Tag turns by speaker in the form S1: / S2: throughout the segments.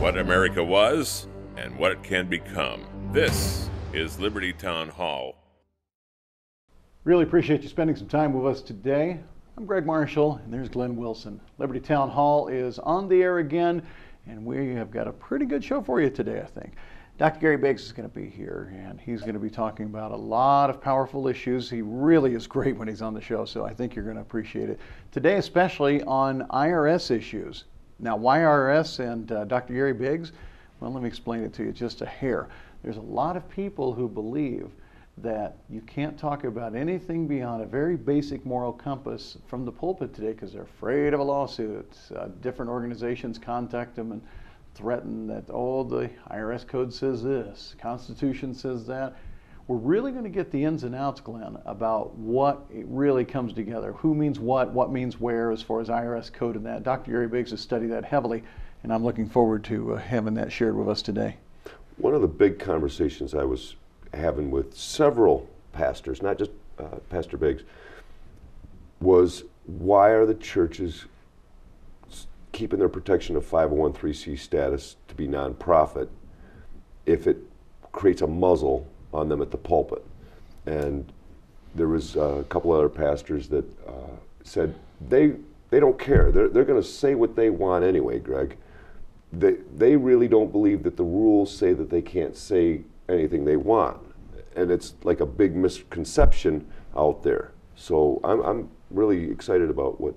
S1: what America was and what it can become. This is Liberty Town Hall.
S2: Really appreciate you spending some time with us today. I'm Greg Marshall, and there's Glenn Wilson. Liberty Town Hall is on the air again, and we have got a pretty good show for you today, I think. Dr. Gary Biggs is going to be here, and he's going to be talking about a lot of powerful issues. He really is great when he's on the show, so I think you're going to appreciate it. Today, especially on IRS issues. Now, why IRS and Dr. Gary Biggs? Well, let me explain it to you just a hair. There's a lot of people who believe that you can't talk about anything beyond a very basic moral compass from the pulpit today because they're afraid of a lawsuit. Different organizations contact them and threaten that, oh, the IRS code says this, Constitution says that. We're really going to get the ins and outs, Glenn, about what it really comes together. Who means what means where as far as IRS code and that. Dr. Gary Biggs has studied that heavily, and I'm looking forward to having that shared with us today.
S3: One of the big conversations I was having with several pastors, not just Pastor Biggs, was why are the churches keeping their protection of 501(c) status to be nonprofit if it creates a muzzle on them at the pulpit? And there was a couple other pastors that said they don't care. They're going to say what they want anyway, Greg. They really don't believe that the rules say that they can't say anything they want. And it's like a big misconception out there. So I'm really excited about what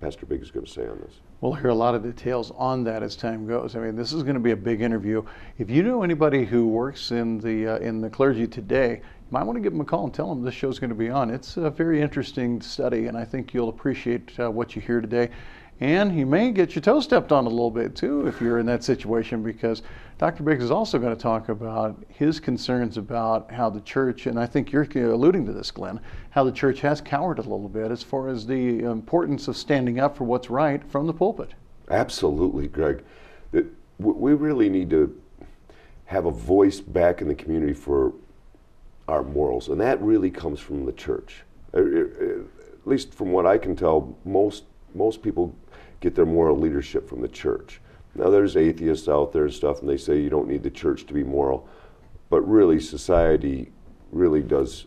S3: Pastor Biggs is going to say on this.
S2: We'll hear a lot of details on that as time goes. I mean, this is going to be a big interview. If you know anybody who works in the clergy today, you might want to give them a call and tell them this show's going to be on. It's a very interesting study, and I think you'll appreciate what you hear today. And he may get your toe stepped on a little bit too if you're in that situation, because Dr. Biggs is also going to talk about his concerns about how the church, and I think you're alluding to this, Glenn, how the church has cowered a little bit as far as the importance of standing up for what's right from the pulpit.
S3: Absolutely, Greg. We really need to have a voice back in the community for our morals, and that really comes from the church. At least from what I can tell, most people get their moral leadership from the church. Now there's atheists out there and stuff, and they say you don't need the church to be moral, but really society really does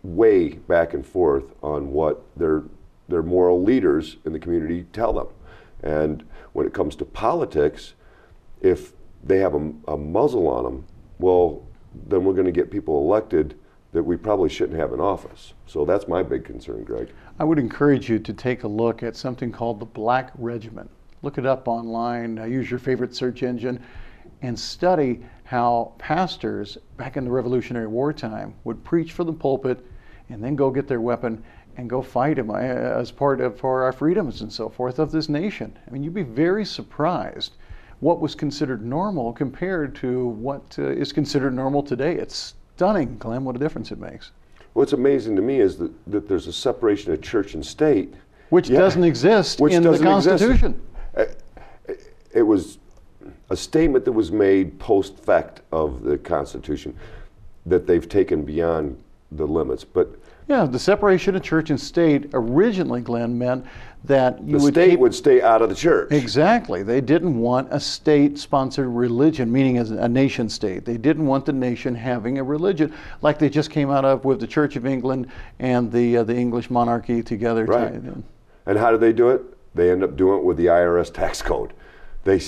S3: weigh back and forth on what their moral leaders in the community tell them. And when it comes to politics, if they have a muzzle on them, well, then we're going to get people elected that we probably shouldn't have in office. So that's my big concern, Greg.
S2: I would encourage you to take a look at something called the Black Regiment. Look it up online, use your favorite search engine, and study how pastors back in the Revolutionary War time would preach for the pulpit and then go get their weapon and go fight them as part of for our freedoms and so forth of this nation. I mean, you'd be very surprised what was considered normal compared to what is considered normal today. It's stunning, Glenn, what a difference it makes.
S3: What's amazing to me is that there's a separation of church and state.
S2: Which doesn't exist in the Constitution.
S3: It was a statement that was made post fact of the Constitution that they've taken beyond the limits. But
S2: yeah, the separation of church and state originally, Glenn, meant that
S3: the state would stay out of the church.
S2: Exactly. They didn't want a state-sponsored religion, meaning as a nation state. They didn't want the nation having a religion like they just came out of with the Church of England and the English monarchy together.
S3: Right. And how did they do it? They end up doing it with the IRS tax code. They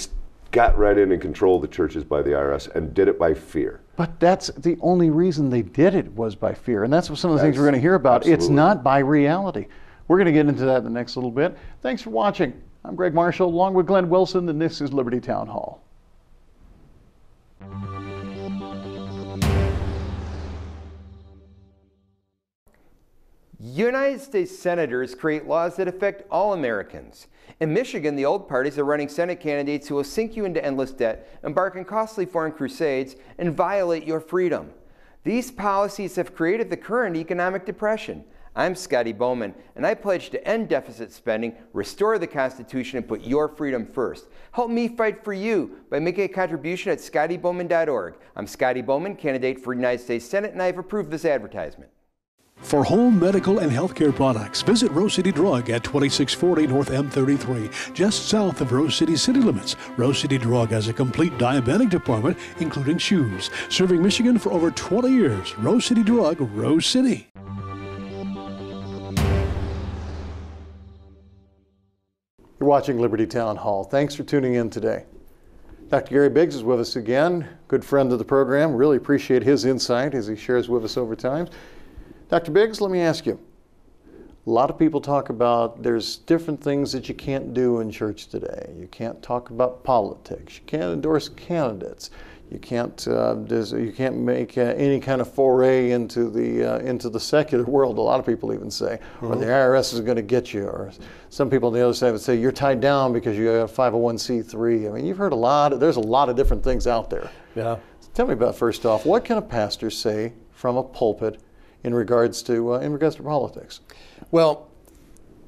S3: got right in and controlled the churches by the IRS and did it by fear.
S2: But that's the only reason they did it, was by fear. And that's what some of the things we're going to hear about. Absolutely. It's not by reality. We're going to get into that in the next little bit. Thanks for watching. I'm Greg Marshall, along with Glenn Wilson, and this is Liberty Town Hall.
S4: United States senators create laws that affect all Americans. In Michigan, the old parties are running Senate candidates who will sink you into endless debt, embark on costly foreign crusades, and violate your freedom. These policies have created the current economic depression. I'm Scotty Bowman, and I pledge to end deficit spending, restore the Constitution, and put your freedom first. Help me fight for you by making a contribution at scottybowman.org. I'm Scotty Bowman, candidate for United States Senate, and I have approved this advertisement.
S5: For home, medical, and healthcare products, visit Rose City Drug at 2640 North M33, just south of Rose City city limits. Rose City Drug has a complete diabetic department, including shoes. Serving Michigan for over 20 years. Rose City Drug, Rose City.
S2: You're watching Liberty Town Hall. Thanks for tuning in today. Dr. Gary Biggs is with us again, good friend of the program. Really appreciate his insight as he shares with us over time. Dr. Biggs, let me ask you. A lot of people talk about there's different things that you can't do in church today. You can't talk about politics. You can't endorse candidates. You can't make any kind of foray into the secular world. A lot of people even say, or the IRS is going to get you. Or some people on the other side would say you're tied down because you have a 501c3. I mean, you've heard there's a lot of different things out there.
S6: Yeah.
S2: Tell me about, first off, what can a pastor say from a pulpit in regards to politics?
S6: Well,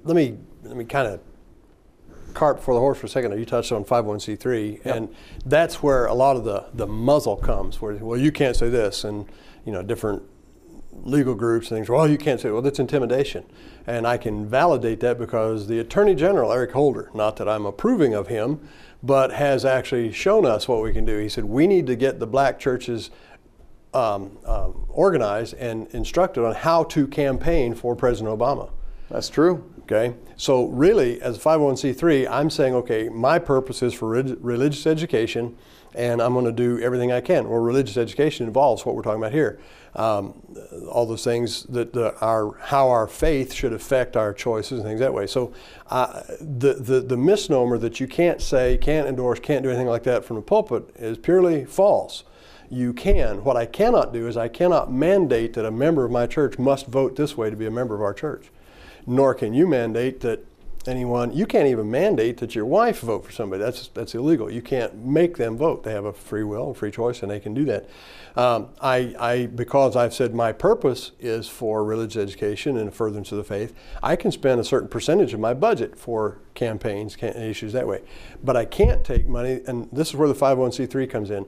S6: let me kind of cart before the horse for a second. You touched on 501c3, and that's where a lot of the muzzle comes. Where, well, you can't say this, and different legal groups and things. Well, you can't say. Well, that's intimidation, and I can validate that because the Attorney General, Eric Holder, not that I'm approving of him, but has actually shown us what we can do. He said we need to get the black churches organized and instructed on how to campaign for President Obama.
S2: That's true.
S6: Okay, so really, as a 501c3, I'm saying, okay, my purpose is for religious education, and I'm going to do everything I can. Well, religious education involves what we're talking about here, all those things that how our faith should affect our choices and things that way. So the misnomer that you can't say, can't endorse, can't do anything like that from the pulpit is purely false. You can. What I cannot do is I cannot mandate that a member of my church must vote this way to be a member of our church. Nor can you mandate that you can't even mandate that your wife vote for somebody. That's illegal. You can't make them vote. They have a free will and free choice, and they can do that. Because I've said my purpose is for religious education and furtherance of the faith, I can spend a certain percentage of my budget for campaigns, issues that way. But I can't take money, and this is where the 501c3 comes in.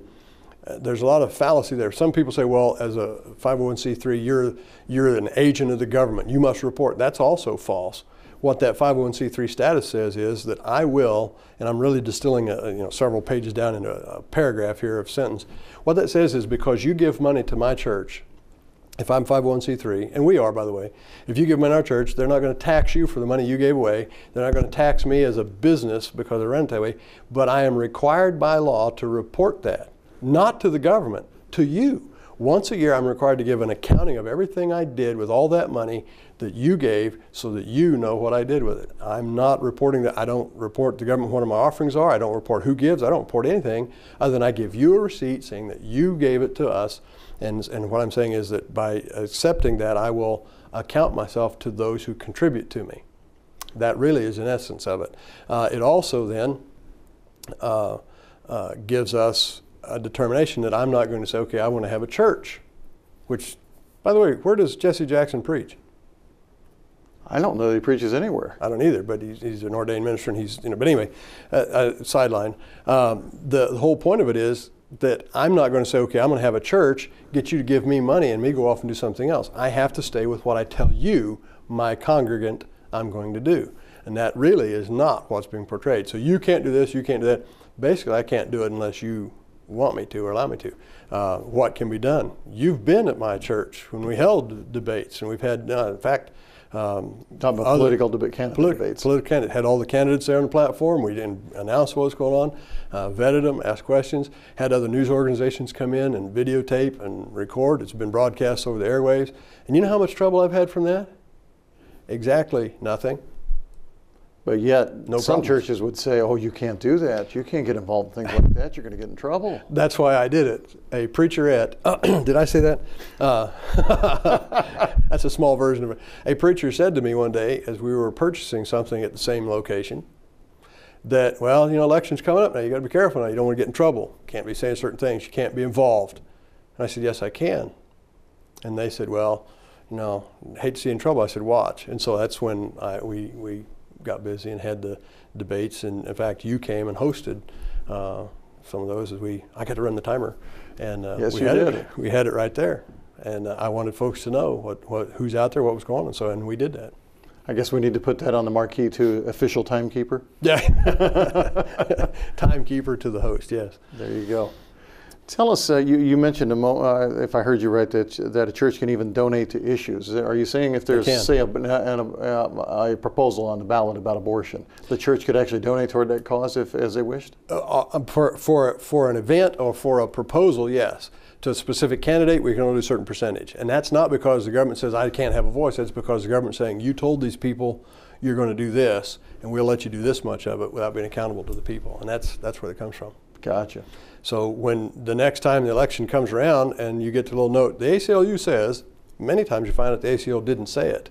S6: There's a lot of fallacy there. Some people say, well, as a 501c3, you're an agent of the government. You must report. That's also false. What that 501c3 status says is that I will, and I'm really distilling several pages down into a paragraph here of sentence. What that says is because you give money to my church, if I'm 501c3, and we are, by the way, if you give money to our church, they're not going to tax you for the money you gave away. They're not going to tax me as a business because I run it that way. But I am required by law to report that. Not to the government, to you. Once a year, I'm required to give an accounting of everything I did with all that money that you gave so that you know what I did with it. I'm not reporting that. I don't report to the government what my offerings are. I don't report who gives. I don't report anything other than I give you a receipt saying that you gave it to us. And what I'm saying is that by accepting that, I will account myself to those who contribute to me. That really is an essence of it. It also then gives us a determination that I'm not going to say, okay, I want to have a church, which, by the way, where does Jesse Jackson preach?
S2: I don't know that he preaches anywhere.
S6: I don't either, but he's an ordained minister, and he's, but anyway, sideline. The whole point of it is that I'm not going to say, okay, I'm going to have a church, get you to give me money, and me go off and do something else. I have to stay with what I tell you, my congregant, I'm going to do. And that really is not what's being portrayed. So you can't do this, you can't do that. Basically, I can't do it unless you want me to or allow me to. What can be done? You've been at my church when we held debates, and we've had, in fact,
S2: talking about political debates.
S6: Political candidate, had all the candidates there on the platform. We didn't announce what was going on, vetted them, asked questions, had other news organizations come in and videotape and record. It's been broadcast over the airwaves. And you know how much trouble I've had from that? Exactly nothing.
S2: But yet, some
S6: problems.
S2: churches would say, oh, you can't do that. You can't get involved in things like that. You're going to get in trouble.
S6: That's why I did it. A preacherette, did I say that? That's a small version of it. A preacher said to me one day as we were purchasing something at the same location that, well, election's coming up now. You got to be careful now. You don't want to get in trouble. Can't be saying certain things. You can't be involved. And I said, yes, I can. And they said, well, hate to see you in trouble. I said, watch. And so that's when we got busy and had the debates, and in fact you came and hosted some of those as I got to run the timer, and
S2: yes, you did.
S6: We had it right there. And I wanted folks to know who's out there, what was going on, and we did that.
S2: I guess we need to put that on the marquee too, official timekeeper.
S6: Yeah, timekeeper to the host, yes.
S2: There you go. Tell us, you mentioned, if I heard you right, that a church can even donate to issues. Are you saying if there's, say, a proposal on the ballot about abortion, the church could actually donate toward that cause as they wished?
S6: For an event or for a proposal, yes. To a specific candidate, we can only do a certain percentage. And that's not because the government says I can't have a voice. That's because the government's saying you told these people you're going to do this, and we'll let you do this much of it without being accountable to the people. And that's where it comes from.
S2: Gotcha.
S6: So when the next time the election comes around and you get the little note, the ACLU says, many times you find out the ACLU didn't say it.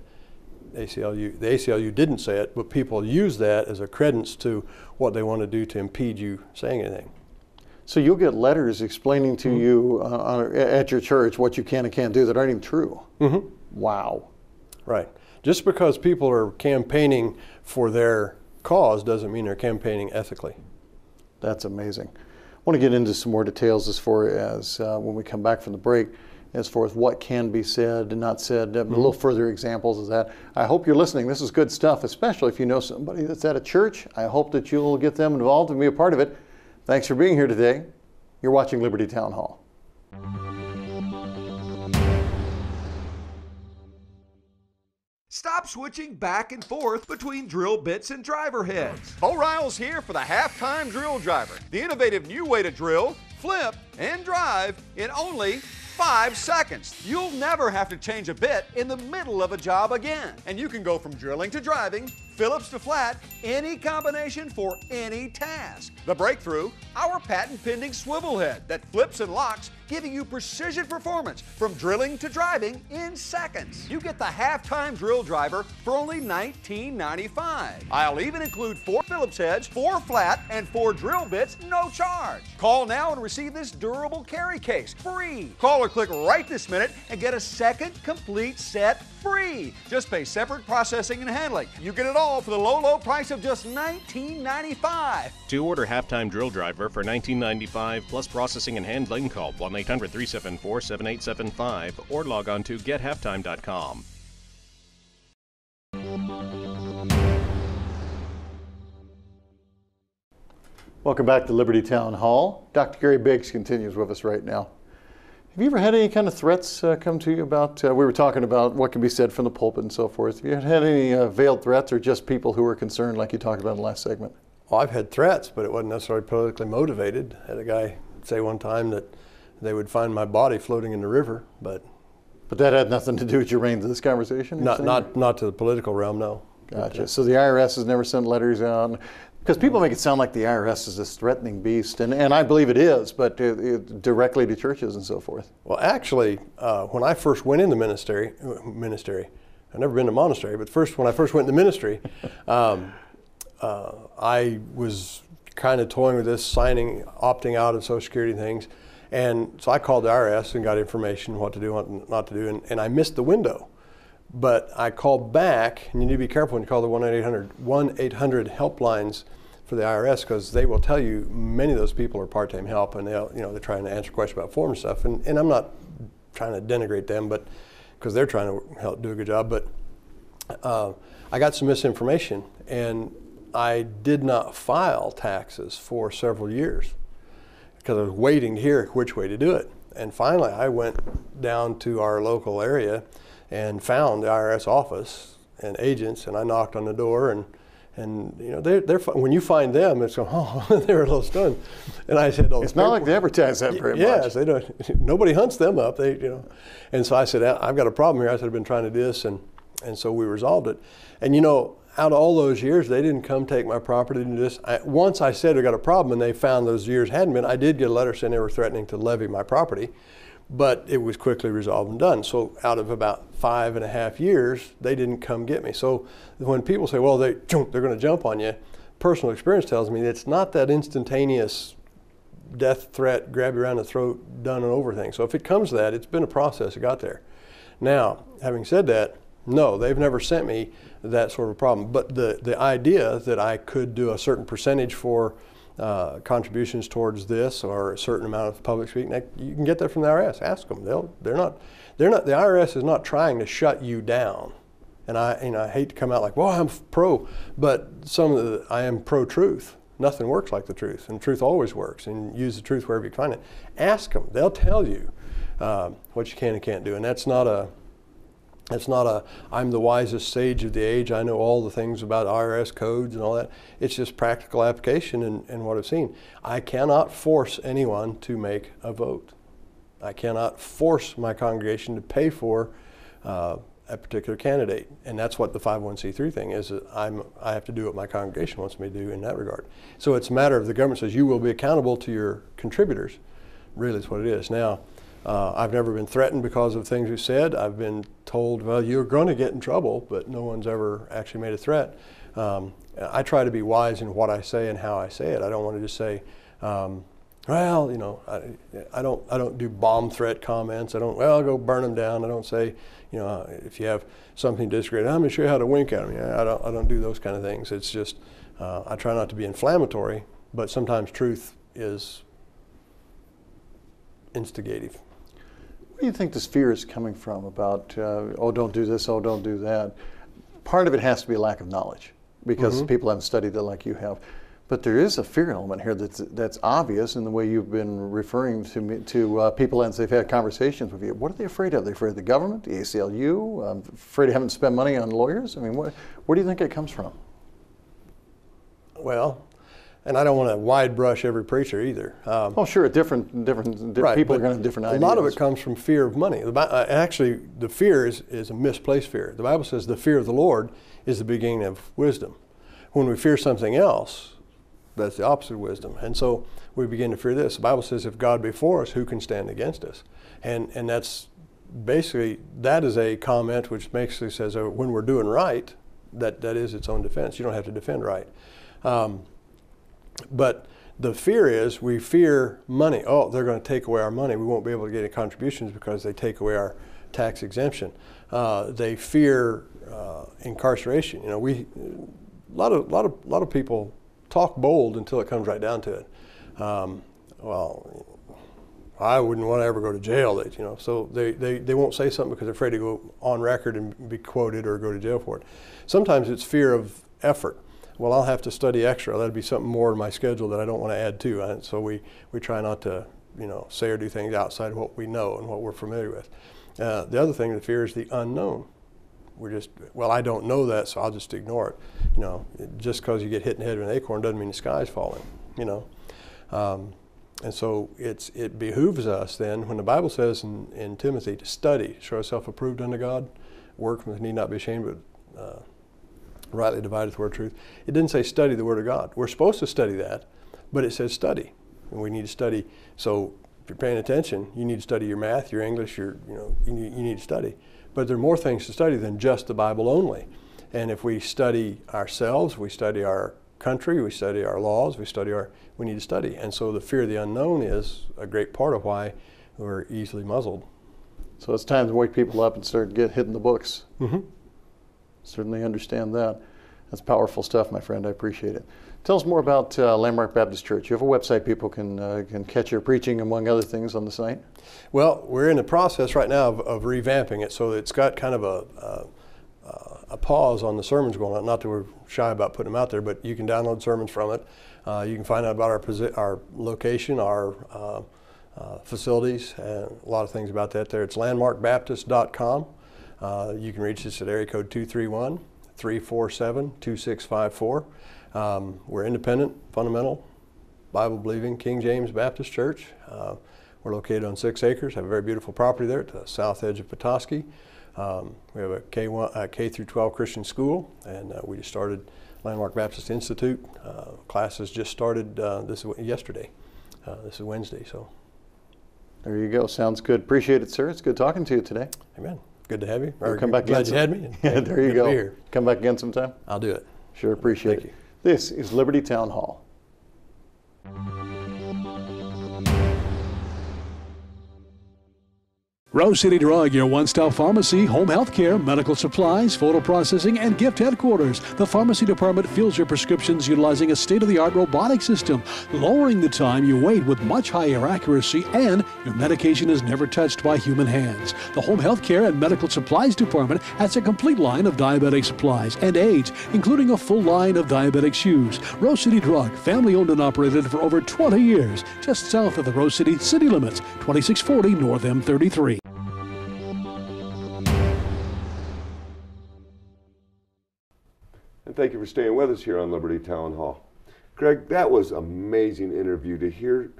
S6: The ACLU didn't say it, but people use that as a credence to what they want to do to impede you saying anything.
S2: So you'll get letters explaining to you at your church what you can and can't do that aren't even true.
S6: Mm-hmm.
S2: Wow.
S6: Right. Just because people are campaigning for their cause doesn't mean they're campaigning ethically.
S2: That's amazing. I want to get into some more details as far as when we come back from the break, as far as what can be said and not said, a little further examples of that. I hope you're listening. This is good stuff, especially if you know somebody that's at a church. I hope that you'll get them involved and be a part of it. Thanks for being here today. You're watching Liberty Town Hall.
S7: Stop switching back and forth between drill bits and driver heads. Bo Ryle's here for the halftime drill driver, the innovative new way to drill, flip, and drive in only 5 seconds. You'll never have to change a bit in the middle of a job again. And you can go from drilling to driving, Phillips to flat, any combination for any task. The breakthrough, our patent-pending swivel head that flips and locks, giving you precision performance from drilling to driving in seconds. You get the halftime drill driver for only $19.95. I'll even include 4 Phillips heads, 4 flat, and 4 drill bits, no charge. Call now and receive this durable carry case free. Call or click right this minute and get a second complete set free. Just pay separate processing and handling. You get it all for the low, low price of just $19.95.
S8: To order halftime drill driver for $19.95 plus processing and handling, call 1-800-374-7875 or log on to gethalftime.com.
S2: Welcome back to Liberty Town Hall. Dr. Gary Biggs continues with us right now. Have you ever had any kind of threats come to you about, we were talking about what can be said from the pulpit and so forth. Have you had any veiled threats or just people who were concerned like you talked about in the last segment?
S6: Well, I've had threats, but it wasn't necessarily politically motivated. I had a guy say one time that they would find my body floating in the river, but
S2: that had nothing to do with your reign to this conversation?
S6: Not to the political realm, no.
S2: Gotcha. So the IRS has never sent letters out? Because people make it sound like the IRS is this threatening beast, and I believe it is, but directly to churches and so forth.
S6: Well, actually, when I first went into ministry, I've never been to monastery, but when I first went into ministry, I was kind of toying with this, opting out of Social Security and things, and so I called the IRS and got information what to do, what not to do, and I missed the window. But I called back, and you need to be careful when you call the 1-800 helplines for the IRS, because they will tell you many of those people are part-time help, and they're trying to answer questions about form and stuff. And I'm not trying to denigrate them, but because they're trying to help do a good job. But I got some misinformation, and I did not file taxes for several years because I was waiting to hear which way to do it. And finally, I went down to our local area and found the IRS office and agents, and I knocked on the door, and they're when you find them, it's going, oh, they're a little stunned. And I said, oh,
S2: it's not like they advertise that very much.
S6: Yes, they don't. Nobody hunts them up. And so I said, I've got a problem here. I said, I've been trying to do this, and so we resolved it. And out of all those years, they didn't come take my property and do this. Once I said I got a problem, and they found those years hadn't been, I did get a letter saying they were threatening to levy my property. But it was quickly resolved and done. So out of about 5.5 years, they didn't come get me. So when people say, well, they're going to jump on you, personal experience tells me it's not that instantaneous death threat, grab you around the throat, done and over thing. So if it comes to that, it's been a process. It got there. Now, having said that, no, they've never sent me that sort of problem. But the idea that I could do a certain percentage for contributions towards this or a certain amount of public speaking. You can get that from the IRS. Ask them. They're not. The IRS is not trying to shut you down. And I hate to come out like, well, I'm pro, but I am pro-truth. Nothing works like the truth, and truth always works. And use the truth wherever you can find it. Ask them; they'll tell you what you can and can't do. And that's not a I'm the wisest sage of the age. I know all the things about IRS codes and all that. It's just practical application and what I've seen. I cannot force anyone to make a vote. I cannot force my congregation to pay for a particular candidate, and that's what the 501c3 thing is. I have to do what my congregation wants me to do in that regard. So it's a matter of the government says you will be accountable to your contributors. Really, is what it is. Now, I've never been threatened because of things we said. I've been told, well, you're going to get in trouble, but no one's ever actually made a threat. I try to be wise in what I say and how I say it. I don't want to just say, well, you know, I don't do bomb threat comments. Well, I'll go burn them down. I don't say, you know, if you have something to disagree, I'm going to show you how to wink at them. I don't do those kind of things. It's just, I try not to be inflammatory, but sometimes truth is instigative.
S2: Where do you think this fear is coming from about, oh, don't do this, oh, don't do that? Part of it has to be a lack of knowledge because people haven't studied it like you have. But there is a fear element here that's obvious in the way you've been referring to people as they've had conversations with you. What are they afraid of? Are they afraid of the government, the ACLU, afraid of having to spend money on lawyers? I mean, where do you think it comes from?
S6: Well, and I don't want to wide brush every preacher either.
S2: Oh, sure, different
S6: right,
S2: people are going to have different ideas.
S6: A lot of it comes from fear of money. Actually, the fear is a misplaced fear. The Bible says the fear of the Lord is the beginning of wisdom. When we fear something else, that's the opposite of wisdom. And so we begin to fear this. The Bible says, if God be for us, who can stand against us? And that's basically, that is a comment which basically says when we're doing right, that is its own defense. You don't have to defend right. But the fear is we fear money. Oh, they're going to take away our money. We won't be able to get any contributions because they take away our tax exemption. They fear incarceration. You know, a lot of people talk bold until it comes right down to it. Well, I wouldn't want to ever go to jail. So they won't say something because they're afraid to go on record and be quoted or go to jail for it. Sometimes it's fear of effort. Well, I'll have to study extra. That'd be something more in my schedule that I don't want to add to. And so we try not to, say or do things outside of what we know and what we're familiar with. The other thing to fear is the unknown. I don't know that, so I'll just ignore it. Just because you get hit in the head with an acorn doesn't mean the sky's falling, And so it behooves us then, when the Bible says in Timothy to study, show yourself approved unto God, work with need not be ashamed, but rightly divideth the word of truth. It didn't say study the word of God. We're supposed to study that, but it says study. And we need to study. So if you're paying attention, you need to study your math, your English, you need to study. But there are more things to study than just the Bible only. And if we study ourselves, we study our country, we study our laws, we need to study. And so the fear of the unknown is a great part of why we're easily muzzled.
S2: So it's time to wake people up and start hitting the books.
S6: Mm-hmm.
S2: Certainly understand that. That's powerful stuff, my friend. I appreciate it. Tell us more about Landmark Baptist Church. You have a website people can catch your preaching, among other things, on the site?
S6: Well, we're in the process right now of revamping it, so it's got kind of a pause on the sermons going on. Not that we're shy about putting them out there, but you can download sermons from it. You can find out about our location, our facilities, and a lot of things about that there. It's landmarkbaptist.com. You can reach us at area code 231-347-2654. We're independent, fundamental, Bible-believing King James Baptist Church. We're located on 6 acres, have a very beautiful property there at the south edge of Petoskey. We have a K through 12 Christian school, and we just started Landmark Baptist Institute. Classes just started yesterday. This is Wednesday, so.
S2: There you go. Sounds good. Appreciate it, sir. It's good talking to you today.
S6: Amen. Good to have you.
S2: Come back
S6: glad you had me.
S2: Yeah, there you go. Come back again sometime.
S6: I'll do it.
S2: Sure, appreciate it.
S6: Thank you.
S2: This is Liberty Town Hall.
S5: Rose City Drug, your one-stop pharmacy, home health care, medical supplies, photo processing, and gift headquarters. The pharmacy department fills your prescriptions utilizing a state-of-the-art robotic system, lowering the time you wait with much higher accuracy, and your medication is never touched by human hands. The home health care and medical supplies department has a complete line of diabetic supplies and aids, including a full line of diabetic shoes. Rose City Drug, family-owned and operated for over 20 years, just south of the Rose City city limits, 2640 North M33.
S3: And thank you for staying with us here on Liberty Town Hall. Greg, that was an amazing interview to hear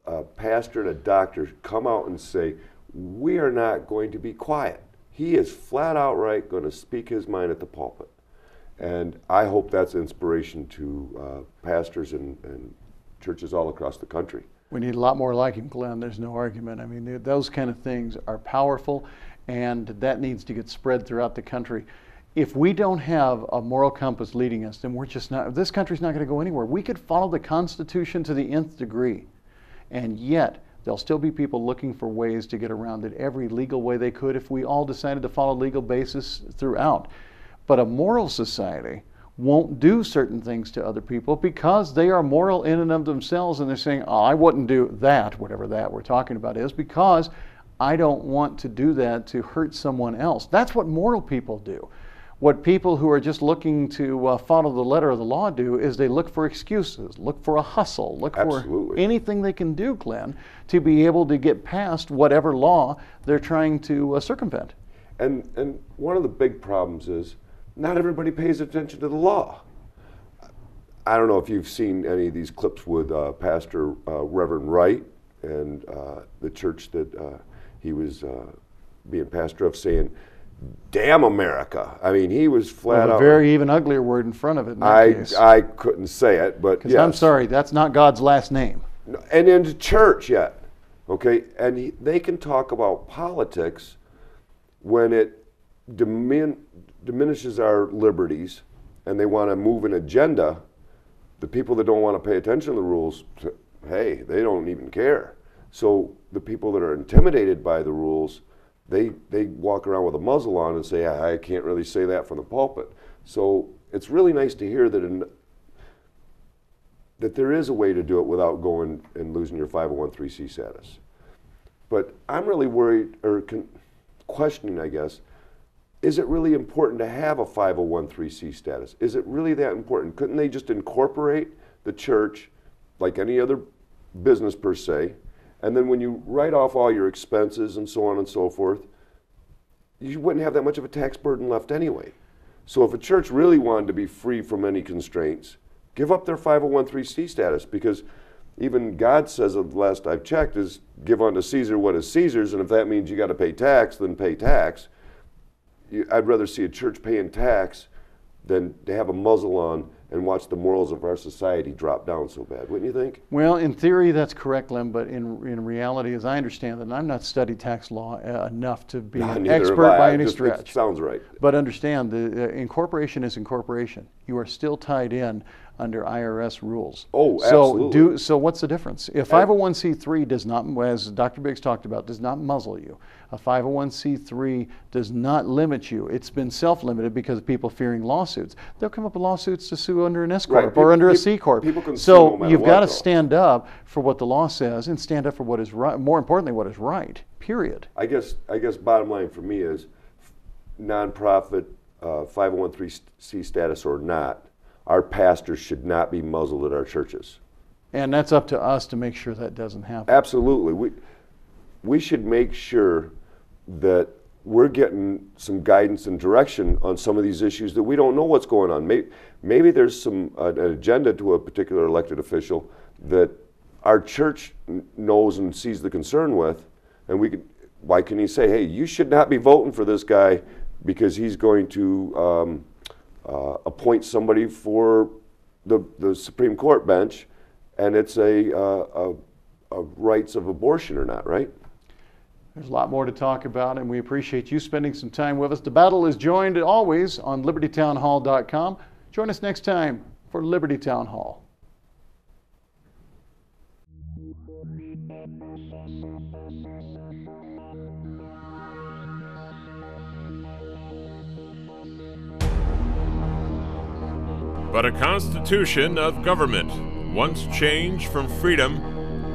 S3: a pastor and a doctor come out and say, we are not going to be quiet. He is flat out right going to speak his mind at the pulpit. And I hope that's inspiration to pastors and churches all across the country.
S2: We need a lot more like him, Glenn. There's no argument. I mean, those kind of things are powerful, and that needs to get spread throughout the country. If we don't have a moral compass leading us, then we're just not, this country's not going to go anywhere. We could follow the Constitution to the nth degree, and yet there'll still be people looking for ways to get around it every legal way they could if we all decided to follow legal basis throughout. But a moral society won't do certain things to other people because they are moral in and of themselves, and they're saying, oh, I wouldn't do that, whatever that we're talking about is, because I don't want to do that to hurt someone else. That's what moral people do. What people who are just looking to follow the letter of the law do is they look for excuses, look for a hustle, look for anything they can do, Glenn, to be able to get past whatever law they're trying to circumvent.
S3: And one of the big problems is not everybody pays attention to the law. I don't know if you've seen any of these clips with Pastor Reverend Wright and the church that he was being pastor of, saying, damn America. I mean, he was flat out.
S2: A very even uglier word in front of it in that case.
S3: I couldn't say it, but yes.
S2: I'm sorry, that's not God's last name.
S3: And in the church yet, okay? And they can talk about politics when it diminishes our liberties and they want to move an agenda. The people that don't want to pay attention to the rules, hey, they don't even care. So the people that are intimidated by the rules, they walk around with a muzzle on and say, I can't really say that from the pulpit. So it's really nice to hear that that there is a way to do it without going and losing your 501(c)(3) status. But I'm really worried, or questioning, I guess, is it really important to have a 501(c)(3) status? Is it really that important? Couldn't they just incorporate the church like any other business per se? And then when you write off all your expenses and so on and so forth, you wouldn't have that much of a tax burden left anyway. So if a church really wanted to be free from any constraints, give up their 501(c) status, because even God says, at the last I've checked, is give unto Caesar what is Caesar's, and if that means you got to pay tax, then pay tax. I'd rather see a church paying tax than to have a muzzle on and watch the morals of our society drop down so bad, wouldn't you think?
S2: Well, in theory, that's correct, Lem, but in reality, as I understand it, and I'm not studied tax law enough to be an expert by any stretch.
S3: It sounds right.
S2: But understand, the incorporation is incorporation. You are still tied in under IRS rules.
S3: Oh, absolutely.
S2: So what's the difference? If 501(c)(3) does not, as Dr. Biggs talked about, does not muzzle you, a 501(c)(3) does not limit you. It's been self-limited because of people fearing lawsuits. They'll come up with lawsuits to sue under an S Corp or under a C Corp. So you've got to stand up for what the law says and stand up for what is right, more importantly, what is right, period.
S3: I guess bottom line for me is nonprofit 501(c) status or not, our pastors should not be muzzled at our churches.
S2: And that's up to us to make sure that doesn't happen.
S3: Absolutely. We should make sure that we're getting some guidance and direction on some of these issues that we don't know what's going on. Maybe there's an agenda to a particular elected official that our church knows and sees the concern with, and why can he say, hey, you should not be voting for this guy because he's going to appoint somebody for the Supreme Court bench, and it's a rights of abortion or not, right?
S2: There's a lot more to talk about, and we appreciate you spending some time with us. The battle is joined always on LibertyTownHall.com. Join us next time for Liberty Town Hall.
S1: But a constitution of government, once changed from freedom,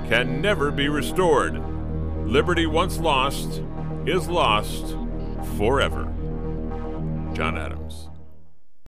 S1: can never be restored. Liberty once lost is lost forever. John Adams.